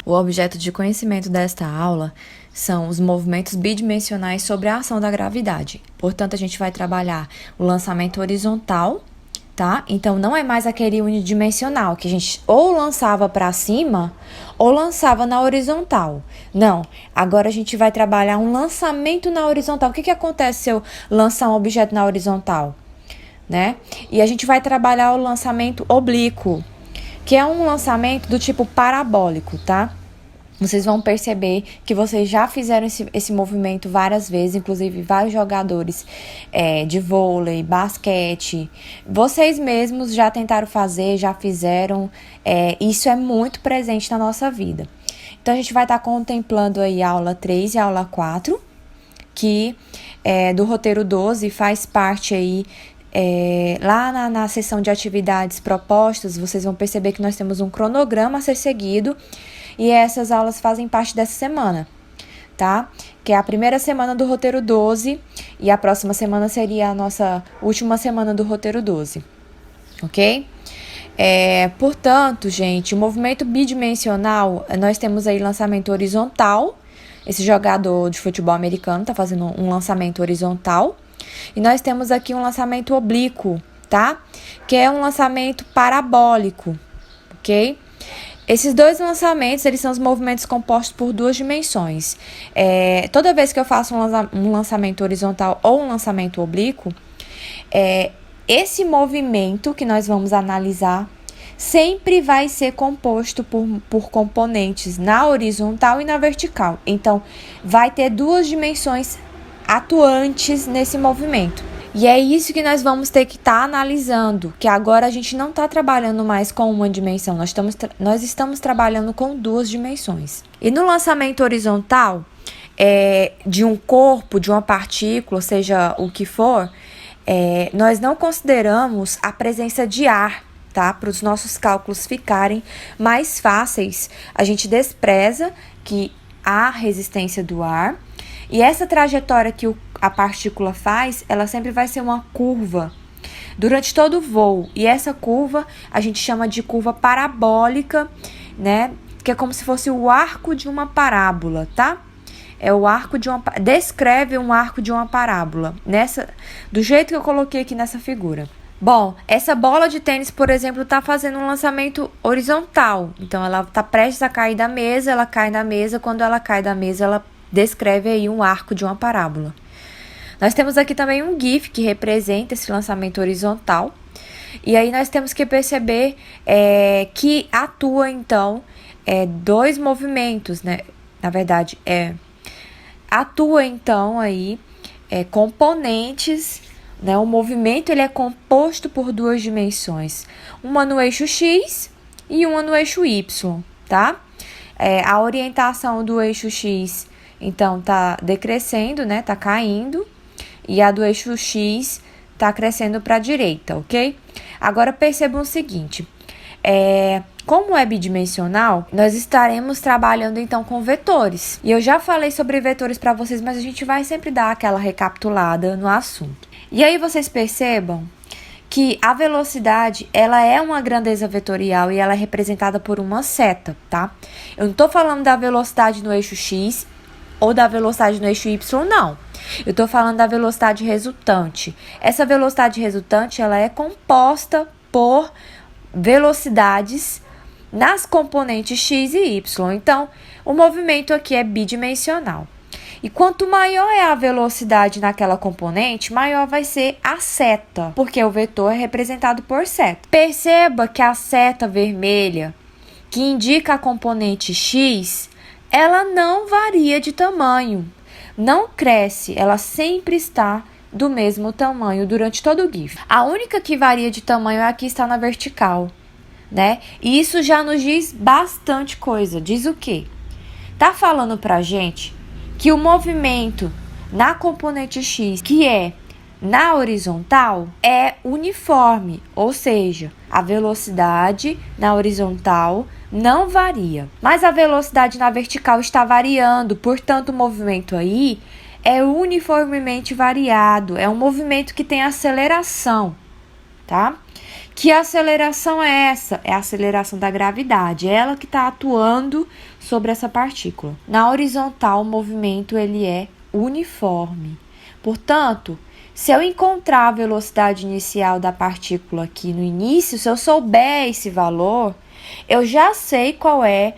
O objeto de conhecimento desta aula são os movimentos bidimensionais sobre a ação da gravidade. Portanto, a gente vai trabalhar o lançamento horizontal, tá? Então, não é mais aquele unidimensional que a gente ou lançava para cima ou lançava na horizontal. Não, agora a gente vai trabalhar um lançamento na horizontal. O que acontece se eu lançar um objeto na horizontal, né? E a gente vai trabalhar o lançamento oblíquo, que é um lançamento do tipo parabólico, tá? Vocês vão perceber que vocês já fizeram esse movimento várias vezes, inclusive vários jogadores de vôlei, basquete. Vocês mesmos já tentaram fazer, já fizeram. Isso é muito presente na nossa vida. Então, a gente vai estar contemplando aí a aula 3 e a aula 4, que do roteiro 12 faz parte aí. Lá na seção de atividades propostas, vocês vão perceber que nós temos um cronograma a ser seguido. E essas aulas fazem parte dessa semana, tá? Que é a primeira semana do roteiro 12 e a próxima semana seria a nossa última semana do roteiro 12, ok? Portanto, gente, o movimento bidimensional, nós temos aí lançamento horizontal. Esse jogador de futebol americano tá fazendo um lançamento horizontal. E nós temos aqui um lançamento oblíquo, tá? Que é um lançamento parabólico, ok? Esses dois lançamentos, eles são os movimentos compostos por duas dimensões. Toda vez que eu faço um lançamento horizontal ou um lançamento oblíquo, esse movimento que nós vamos analisar sempre vai ser composto por componentes na horizontal e na vertical. Então, vai ter duas dimensões atuantes nesse movimento. E é isso que nós vamos ter que estar analisando, que agora a gente não está trabalhando mais com uma dimensão, nós estamos trabalhando com duas dimensões. E no lançamento horizontal, de um corpo, de uma partícula, seja o que for, nós não consideramos a presença de ar, tá? Para os nossos cálculos ficarem mais fáceis, a gente despreza que há resistência do ar. E essa trajetória que a partícula faz, ela sempre vai ser uma curva durante todo o voo. E essa curva a gente chama de curva parabólica, né? Que é como se fosse o arco de uma parábola, tá? Descreve um arco de uma parábola, do jeito que eu coloquei aqui nessa figura. Bom, essa bola de tênis, por exemplo, está fazendo um lançamento horizontal. Então, ela está prestes a cair da mesa, ela cai da mesa. Quando ela cai da mesa, ela descreve aí um arco de uma parábola. Nós temos aqui também um GIF que representa esse lançamento horizontal. E aí nós temos que perceber que atua, então, dois movimentos, né? Na verdade, atua, então, aí componentes, né? O movimento ele é composto por duas dimensões. Uma no eixo X e uma no eixo Y, tá? A orientação do eixo X, então, tá decrescendo, né? Tá caindo. E a do eixo X tá crescendo para a direita, ok? Agora, percebam o seguinte. Como é bidimensional, nós estaremos trabalhando, então, com vetores. E eu já falei sobre vetores para vocês, mas a gente vai sempre dar aquela recapitulada no assunto. E aí, vocês percebam que a velocidade, ela é uma grandeza vetorial e ela é representada por uma seta, tá? Eu não tô falando da velocidade no eixo X ou da velocidade no eixo Y, não. Eu tô falando da velocidade resultante. Essa velocidade resultante, ela é composta por velocidades nas componentes X e Y. Então, o movimento aqui é bidimensional. E quanto maior é a velocidade naquela componente, maior vai ser a seta, porque o vetor é representado por seta. Perceba que a seta vermelha, que indica a componente X, ela não varia de tamanho, não cresce, ela sempre está do mesmo tamanho durante todo o GIF. A única que varia de tamanho é a que está na vertical, né? E isso já nos diz bastante coisa. Diz o quê? Tá falando pra gente que o movimento na componente X, que é na horizontal, é uniforme, ou seja, a velocidade na horizontal não varia, mas a velocidade na vertical está variando, portanto o movimento aí é uniformemente variado, é um movimento que tem aceleração, tá? Que aceleração é essa? É a aceleração da gravidade, é ela que está atuando sobre essa partícula. Na horizontal, o movimento ele é uniforme. Portanto, se eu encontrar a velocidade inicial da partícula aqui no início, se eu souber esse valor, eu já sei qual é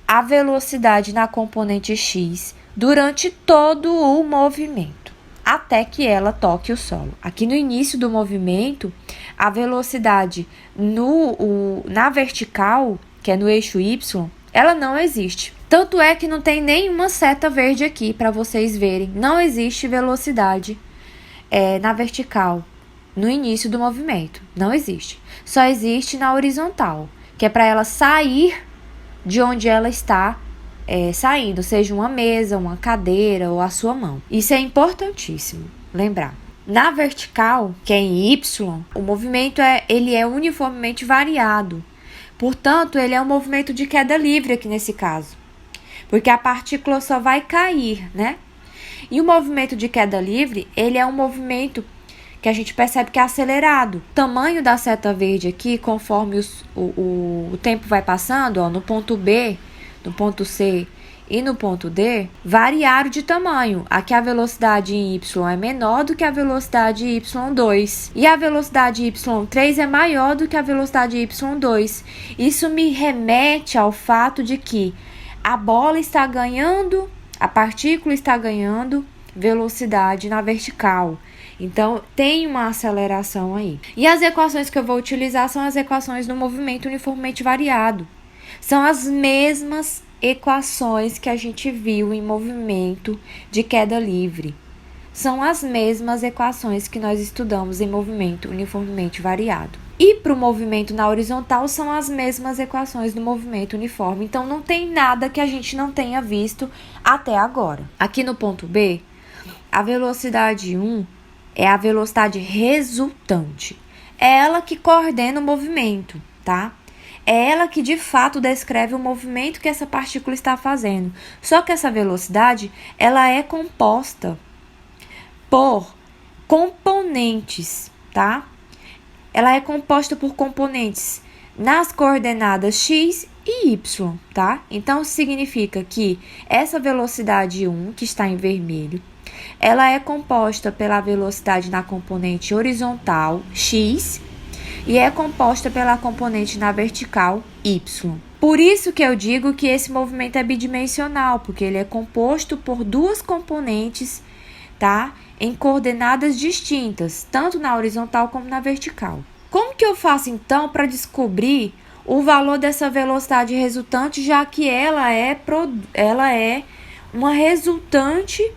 a velocidade na componente x durante todo o movimento, até que ela toque o solo. Aqui no início do movimento, a velocidade na vertical, que é no eixo y, ela não existe. Tanto é que não tem nenhuma seta verde aqui para vocês verem. Não existe velocidade na vertical, no início do movimento. Não existe. Só existe na horizontal, que é para ela sair de onde ela está saindo, seja uma mesa, uma cadeira ou a sua mão. Isso é importantíssimo lembrar. Na vertical, que é em y, o movimento ele é uniformemente variado. Portanto, ele é um movimento de queda livre aqui nesse caso, porque a partícula só vai cair, né? E o movimento de queda livre, ele é um movimento que a gente percebe que é acelerado. O tamanho da seta verde aqui, conforme o tempo vai passando, ó, no ponto B, no ponto C e no ponto D, variaram de tamanho. Aqui a velocidade em y é menor do que a velocidade y2. E a velocidade y3 é maior do que a velocidade y2. Isso me remete ao fato de que a bola está ganhando, a partícula está ganhando velocidade na vertical. Então, tem uma aceleração aí. E as equações que eu vou utilizar são as equações do movimento uniformemente variado. São as mesmas equações que a gente viu em movimento de queda livre. São as mesmas equações que nós estudamos em movimento uniformemente variado. E para o movimento na horizontal são as mesmas equações do movimento uniforme. Então, não tem nada que a gente não tenha visto até agora. Aqui no ponto B, a velocidade 1 é a velocidade resultante. É ela que coordena o movimento, tá? É ela que de fato descreve o movimento que essa partícula está fazendo. Só que essa velocidade, ela é composta por componentes, tá? Ela é composta por componentes nas coordenadas x e y, tá? Então, significa que essa velocidade 1, que está em vermelho, ela é composta pela velocidade na componente horizontal, x, e é composta pela componente na vertical, y. Por isso que eu digo que esse movimento é bidimensional, porque ele é composto por duas componentes, tá? Em coordenadas distintas, tanto na horizontal como na vertical. Como que eu faço, então, para descobrir o valor dessa velocidade resultante, já que ela é uma resultante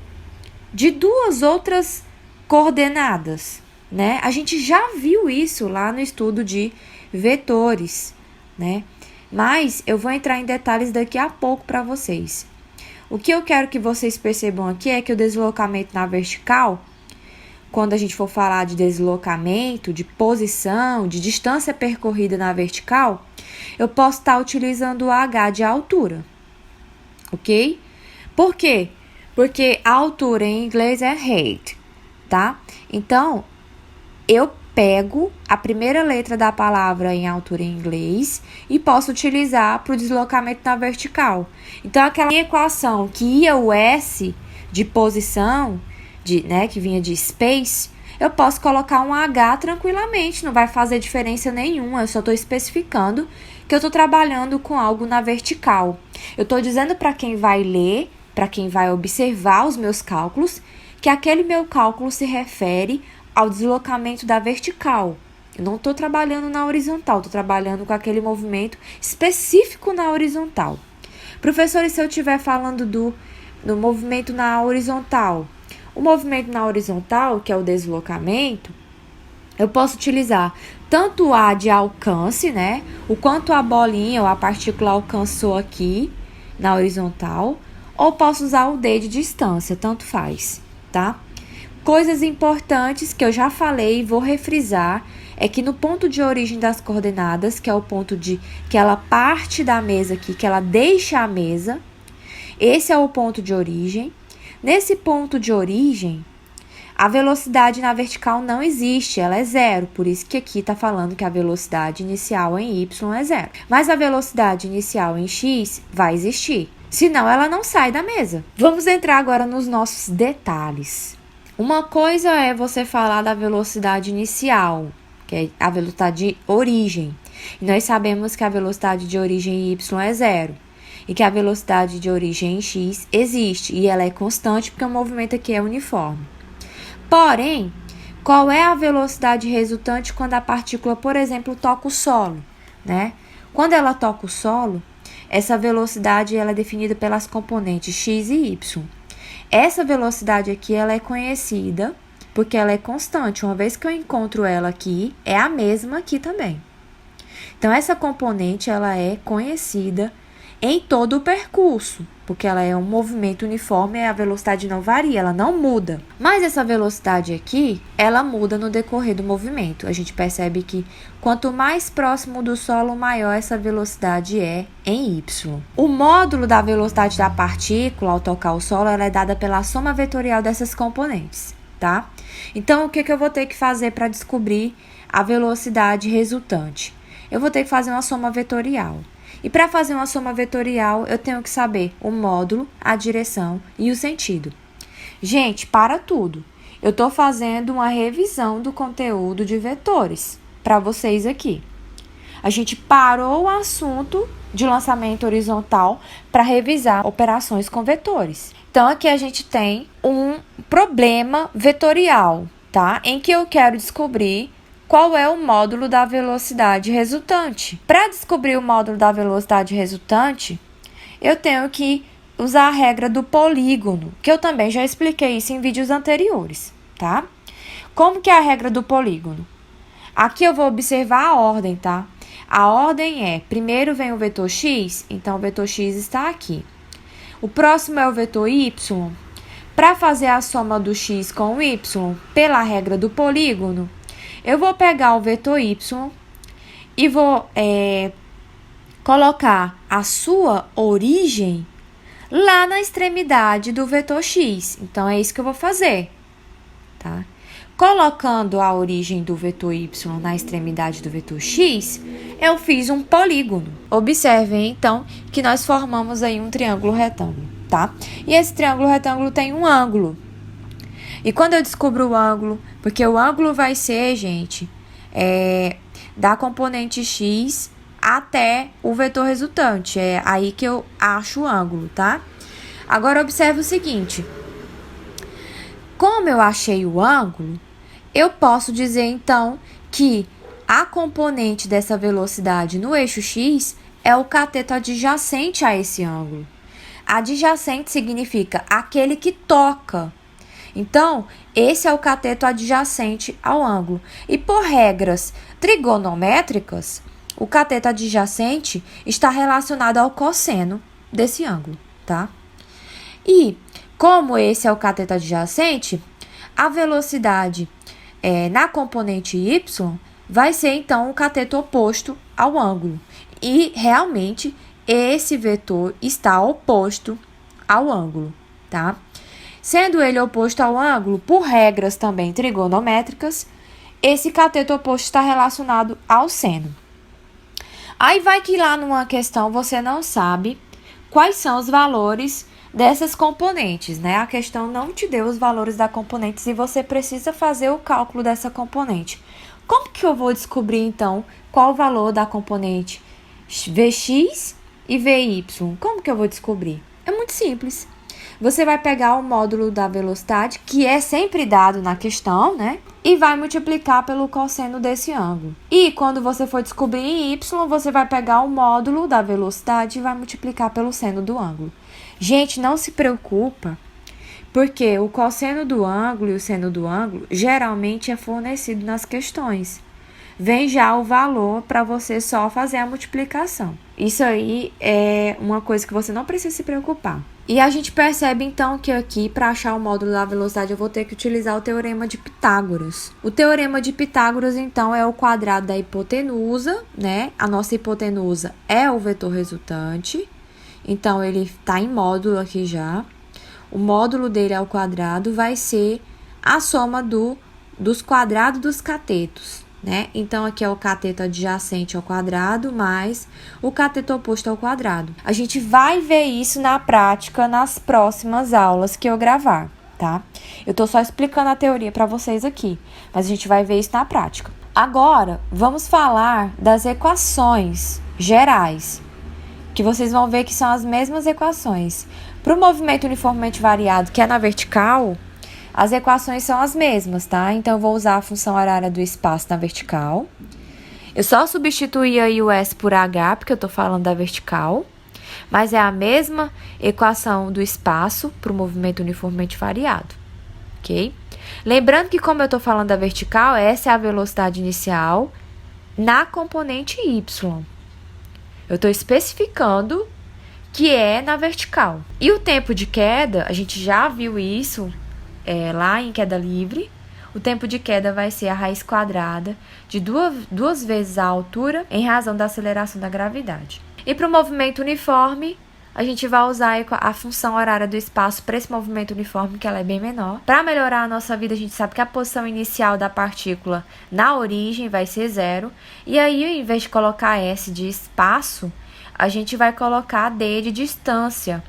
de duas outras coordenadas, né? A gente já viu isso lá no estudo de vetores, né? Mas eu vou entrar em detalhes daqui a pouco para vocês. O que eu quero que vocês percebam aqui é que o deslocamento na vertical, quando a gente for falar de deslocamento, de posição, de distância percorrida na vertical, eu posso estar utilizando o h de altura, ok? Por quê? Porque a altura em inglês é height, tá? Então, eu pego a primeira letra da palavra em altura em inglês e posso utilizar para o deslocamento na vertical. Então, aquela equação que ia o S de posição, que vinha de space, eu posso colocar um H tranquilamente, não vai fazer diferença nenhuma, eu só estou especificando que eu estou trabalhando com algo na vertical. Eu estou dizendo para quem vai ler, para quem vai observar os meus cálculos, que aquele meu cálculo se refere ao deslocamento da vertical. Eu não estou trabalhando na horizontal, estou trabalhando com aquele movimento específico na horizontal. Professor, e se eu estiver falando do movimento na horizontal? O movimento na horizontal, que é o deslocamento, eu posso utilizar tanto o A de alcance, né? O quanto a bolinha ou a partícula alcançou aqui na horizontal, ou posso usar o D de distância, tanto faz, tá? Coisas importantes que eu já falei e vou refrisar é que no ponto de origem das coordenadas, que é o ponto de que ela parte da mesa aqui, que ela deixa a mesa, esse é o ponto de origem. Nesse ponto de origem, A velocidade na vertical não existe, ela é zero, por isso que aqui está falando que a velocidade inicial em y é zero. Mas a velocidade inicial em x vai existir, senão ela não sai da mesa. Vamos entrar agora nos nossos detalhes. Uma coisa é você falar da velocidade inicial, que é a velocidade de origem. E nós sabemos que a velocidade de origem y é zero. E que a velocidade de origem em x existe. E ela é constante porque o movimento aqui é uniforme. Porém, qual é a velocidade resultante quando a partícula, por exemplo, toca o solo, né? Quando ela toca o solo, essa velocidade ela é definida pelas componentes x e y. Essa velocidade aqui ela é conhecida porque ela é constante. Uma vez que eu encontro ela aqui, é a mesma aqui também. Então, essa componente ela é conhecida em todo o percurso, porque ela é um movimento uniforme e a velocidade não varia, ela não muda. Mas essa velocidade aqui, ela muda no decorrer do movimento. A gente percebe que quanto mais próximo do solo, maior essa velocidade é em y. O módulo da velocidade da partícula ao tocar o solo, ela é dada pela soma vetorial dessas componentes, tá? Então, o que eu vou ter que fazer para descobrir a velocidade resultante? Eu vou ter que fazer uma soma vetorial. E para fazer uma soma vetorial, eu tenho que saber o módulo, a direção e o sentido. Gente, para tudo. Eu estou fazendo uma revisão do conteúdo de vetores para vocês aqui. A gente parou o assunto de lançamento horizontal para revisar operações com vetores. Então, aqui a gente tem um problema vetorial, tá? Em que eu quero descobrir qual é o módulo da velocidade resultante. Para descobrir o módulo da velocidade resultante, eu tenho que usar a regra do polígono, que eu também já expliquei isso em vídeos anteriores, tá? Como que é a regra do polígono? Aqui eu vou observar a ordem, tá? A ordem é, primeiro vem o vetor x, então o vetor x está aqui. O próximo é o vetor y. Para fazer a soma do x com o y, pela regra do polígono, eu vou pegar o vetor y e vou colocar a sua origem lá na extremidade do vetor x. Então, é isso que eu vou fazer, tá? Colocando a origem do vetor y na extremidade do vetor x, eu fiz um polígono. Observem, então, que nós formamos aí um triângulo retângulo, tá? E esse triângulo retângulo tem um ângulo. E quando eu descubro o ângulo, porque o ângulo vai ser, gente, da componente x até o vetor resultante. É aí que eu acho o ângulo, tá? Agora, observe o seguinte. Como eu achei o ângulo, eu posso dizer, então, que a componente dessa velocidade no eixo x é o cateto adjacente a esse ângulo. Adjacente significa aquele que toca. Então, esse é o cateto adjacente ao ângulo. E por regras trigonométricas, o cateto adjacente está relacionado ao cosseno desse ângulo, tá? E, como esse é o cateto adjacente, a velocidade na componente y vai ser, então, o cateto oposto ao ângulo. E, realmente, esse vetor está oposto ao ângulo, tá? Sendo ele oposto ao ângulo, por regras também trigonométricas, esse cateto oposto está relacionado ao seno. Aí vai que lá numa questão você não sabe quais são os valores dessas componentes, né? A questão não te deu os valores da componente e você precisa fazer o cálculo dessa componente. Como que eu vou descobrir, então, qual o valor da componente Vx e Vy? Como que eu vou descobrir? É muito simples. Você vai pegar o módulo da velocidade, que é sempre dado na questão, né? E vai multiplicar pelo cosseno desse ângulo. E quando você for descobrir em y, você vai pegar o módulo da velocidade e vai multiplicar pelo seno do ângulo. Gente, não se preocupa, porque o cosseno do ângulo e o seno do ângulo geralmente é fornecido nas questões. Vem já o valor para você só fazer a multiplicação. Isso aí é uma coisa que você não precisa se preocupar. E a gente percebe, então, que aqui, para achar o módulo da velocidade, eu vou ter que utilizar o teorema de Pitágoras. O teorema de Pitágoras, então, é o quadrado da hipotenusa, né? A nossa hipotenusa é o vetor resultante. Então, ele está em módulo aqui já. O módulo dele ao quadrado vai ser a soma dos quadrados dos catetos, né? Então, aqui é o cateto adjacente ao quadrado, mais o cateto oposto ao quadrado. A gente vai ver isso na prática nas próximas aulas que eu gravar, tá? Eu tô só explicando a teoria para vocês aqui, mas a gente vai ver isso na prática. Agora, vamos falar das equações gerais, que vocês vão ver que são as mesmas equações. Para o movimento uniformemente variado, que é na vertical, as equações são as mesmas, tá? Então, eu vou usar a função horária do espaço na vertical. Eu só substituí aí o S por H, porque eu tô falando da vertical. Mas é a mesma equação do espaço para o movimento uniformemente variado, ok? Lembrando que, como eu tô falando da vertical, essa é a velocidade inicial na componente Y. Eu tô especificando que é na vertical. E o tempo de queda, a gente já viu isso lá em queda livre. O tempo de queda vai ser a raiz quadrada de duas vezes a altura em razão da aceleração da gravidade. E para o movimento uniforme, a gente vai usar a função horária do espaço para esse movimento uniforme, que ela é bem menor. Para melhorar a nossa vida, a gente sabe que a posição inicial da partícula na origem vai ser 0. E aí, em vez de colocar S de espaço, a gente vai colocar D de distância,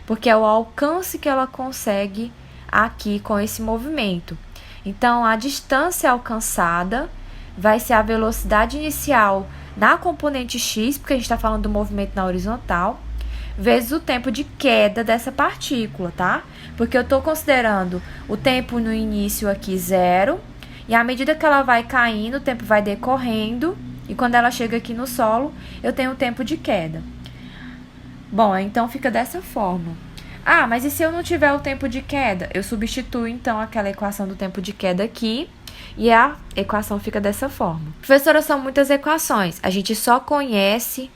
porque é o alcance que ela consegue aqui com esse movimento. Então, a distância alcançada vai ser a velocidade inicial na componente x, porque a gente está falando do movimento na horizontal, vezes o tempo de queda dessa partícula, tá? Porque eu estou considerando o tempo no início aqui 0, e à medida que ela vai caindo, o tempo vai decorrendo, e quando ela chega aqui no solo, eu tenho o tempo de queda. Bom, então fica dessa forma. Ah, mas e se eu não tiver o tempo de queda? Eu substituo, então, aquela equação do tempo de queda aqui, e a equação fica dessa forma. Professora, são muitas equações. A gente só conhece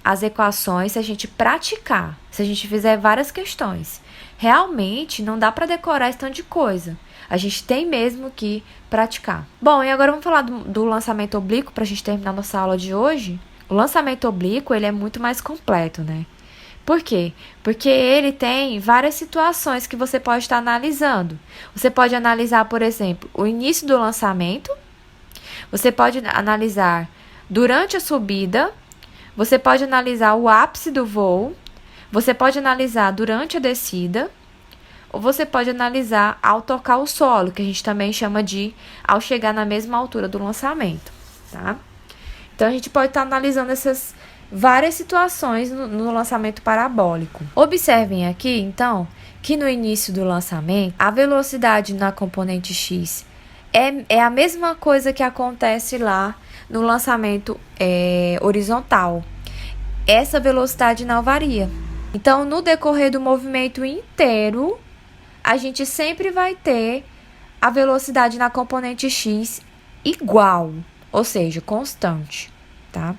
as equações se a gente praticar, se a gente fizer várias questões. Realmente, não dá para decorar esse tanto de coisa. A gente tem mesmo que praticar. Bom, e agora vamos falar do lançamento oblíquo para a gente terminar nossa aula de hoje. O lançamento oblíquo, ele é muito mais completo, né? Por quê? Porque ele tem várias situações que você pode estar analisando. Você pode analisar, por exemplo, o início do lançamento. Você pode analisar durante a subida. Você pode analisar o ápice do voo. Você pode analisar durante a descida. Ou você pode analisar ao tocar o solo, que a gente também chama de ao chegar na mesma altura do lançamento, tá? Então, a gente pode estar analisando essas várias situações no lançamento parabólico. Observem aqui, então, que no início do lançamento, a velocidade na componente x é a mesma coisa que acontece lá no lançamento horizontal. Essa velocidade não varia. Então, no decorrer do movimento inteiro, a gente sempre vai ter a velocidade na componente x igual, ou seja, constante, tá?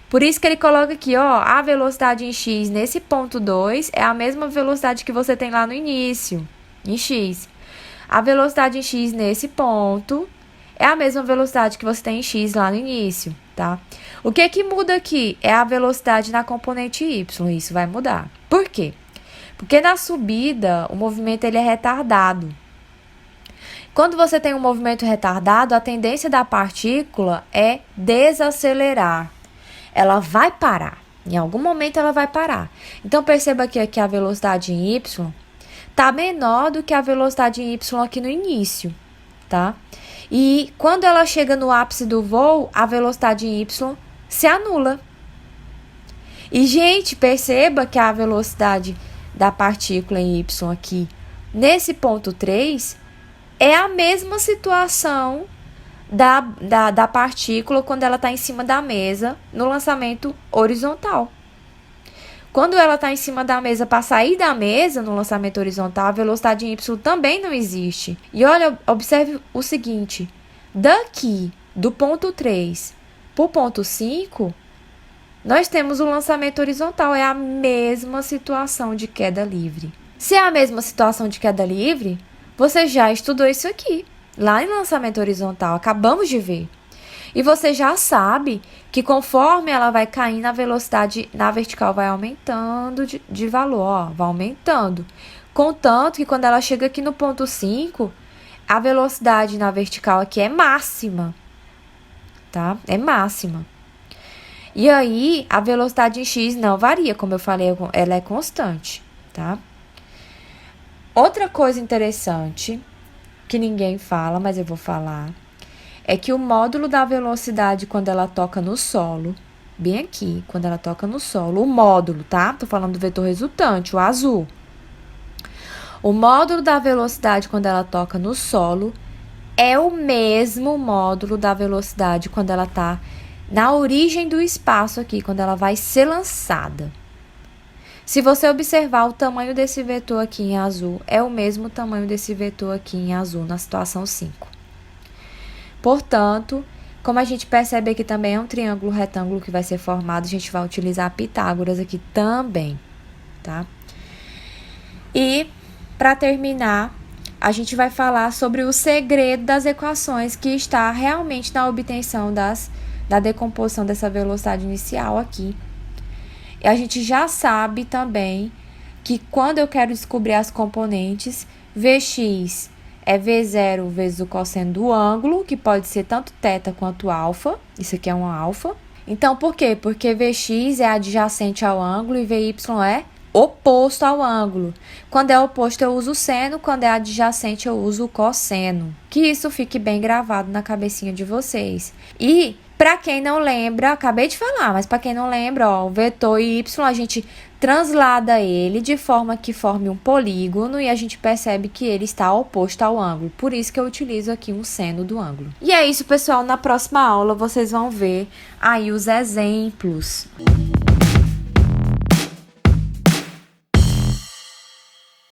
Por isso que ele coloca aqui, ó, a velocidade em x nesse ponto 2 é a mesma velocidade que você tem lá no início, em x. A velocidade em x nesse ponto é a mesma velocidade que você tem em x lá no início, tá? O que que muda aqui é a velocidade na componente y, isso vai mudar. Por quê? Porque na subida, o movimento ele é retardado. Quando você tem um movimento retardado, a tendência da partícula é desacelerar. Ela vai parar. Em algum momento ela vai parar. Então, perceba que aqui a velocidade em y está menor do que a velocidade em y aqui no início, tá? E quando ela chega no ápice do voo, a velocidade em y se anula. E, gente, perceba que a velocidade da partícula em y aqui, nesse ponto 3, é a mesma situação da partícula quando ela está em cima da mesa no lançamento horizontal. Quando ela está em cima da mesa para sair da mesa no lançamento horizontal, a velocidade em y também não existe. E olha, observe o seguinte, daqui do ponto 3 para o ponto 5, nós temos o lançamento horizontal, é a mesma situação de queda livre. Se é a mesma situação de queda livre, você já estudou isso aqui. Lá em lançamento horizontal, acabamos de ver. E você já sabe que conforme ela vai caindo, a velocidade na vertical vai aumentando de valor, ó, vai aumentando. Contanto que quando ela chega aqui no ponto 5, a velocidade na vertical aqui é máxima, tá? É máxima. E aí, a velocidade em x não varia, como eu falei, ela é constante, tá? Outra coisa interessante, que ninguém fala, mas eu vou falar, é que o módulo da velocidade quando ela toca no solo, bem aqui, quando ela toca no solo, o módulo, tá? Tô falando do vetor resultante, o azul. O módulo da velocidade quando ela toca no solo é o mesmo módulo da velocidade quando ela tá na origem do espaço aqui, quando ela vai ser lançada. Se você observar o tamanho desse vetor aqui em azul, é o mesmo tamanho desse vetor aqui em azul na situação 5. Portanto, como a gente percebe aqui também é um triângulo retângulo que vai ser formado, a gente vai utilizar Pitágoras aqui também, tá? E, para terminar, a gente vai falar sobre o segredo das equações que está realmente na obtenção da decomposição dessa velocidade inicial aqui. E a gente já sabe também que quando eu quero descobrir as componentes, Vx é V0 vezes o cosseno do ângulo, que pode ser tanto θ quanto alfa. Isso aqui é um alfa. Então, por quê? Porque Vx é adjacente ao ângulo e Vy é oposto ao ângulo. Quando é oposto, eu uso o seno. Quando é adjacente, eu uso o cosseno. Que isso fique bem gravado na cabecinha de vocês. E, para quem não lembra, acabei de falar, mas para quem não lembra, ó, o vetor y, a gente translada ele de forma que forme um polígono e a gente percebe que ele está oposto ao ângulo. Por isso que eu utilizo aqui um seno do ângulo. E é isso, pessoal. Na próxima aula, vocês vão ver aí os exemplos.